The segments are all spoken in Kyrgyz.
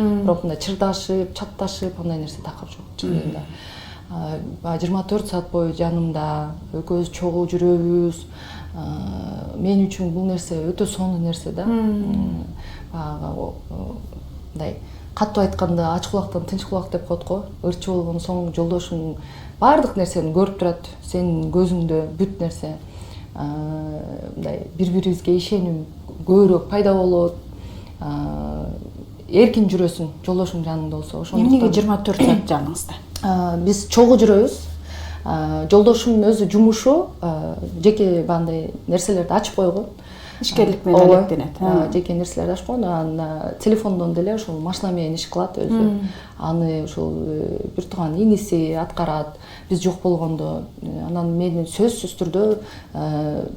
Бирок мындай чырдашып, чатташып андай нерсе такыр жок чындыгында. 24 саат бою жанымда, экөөбүз чогуу жүрөбүз. Мен үчүн бул нерсе өтө сонун нерсе да. Баягы мындай катуу айтканда ач кулактан тынч кулак деп коет го. Ырчы болгон соң жолдошуң баардык нерсени көрүп турат. Сенин көзүңдө бүт нерсе. Мындай бири-бирибизге ишеним көбүрөөк пайда болот. Эркин жүрөсүң, жолдошуң жаныңда болсо. Эмнеге 24 саат жаныңызда? Биз чогуу жүрөбүз. Жолдошумдун өзү жумушу жеке бандай нерселерди ачып койгон. Ишкерлик менен алектенет. Жеке нерселерди ачып койгон. Анан телефондон деле ушул машина менен иш кылат өзү. Аны ушул бир тууган иниси аткарат. Биз жок болгондо. Анан мен сөзсүз түрдө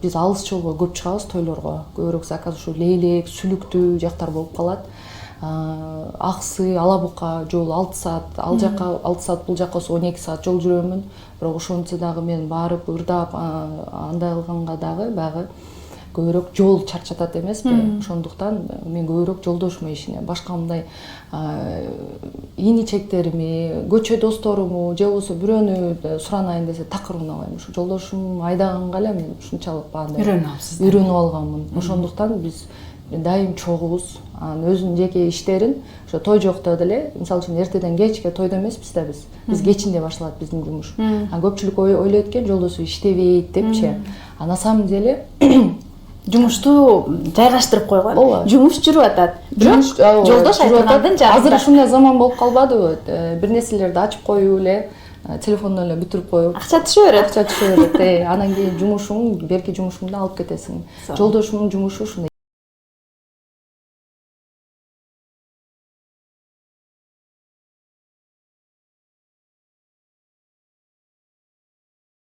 биз алыс жолго көп чыгабыз тойлорго. Көбүрөөк заказ ушу Лейлек, Сүлүктүү жактар болуп калат. Аксы, Ала Бука жол 6 саат, ал жакка 6 саат, бул жакка 12 саат жол жүрөмүн. Бирок ошончо дагы мен барып ырдап андай кылганга дагы баягы көбүрөөк жол чарчатат эмеспи? Ошондуктан мен көбүрөөк жолдошума ишенем. Башка мындай ини-чектерими, көчө досторуму же болбосо бирөөнү суранайын десе такыр унабайм. Ушу жолдошум айдаганга эле мен ушунчалык баандай үйрөнүп алганмын. Ошондуктан биз дайым чогубуз. Анын өзүнүн жеке иштерин ошо той жокто деле, мисалы үчүн эртеден кечке тойдо эмеспиз да биз. Биз кечинде башталат биздин жумуш. Көпчүлүк ойлойт экен жолдошу иштебейт депчи. На самом деле жумушту жайгаштырып койгон. Жумуш жүрүп атат. Бирок жолдош айткандын жанында. Азыр ушундай заман болуп калбадыбы? Бир нерселерди ачып коюп эле, телефондон эле бүтүрүп коюп, акча түшө берет. Анан кийин жумушуң, берки жумушуңду алып кетесиң. Жолдошумдун жумушу ушундай.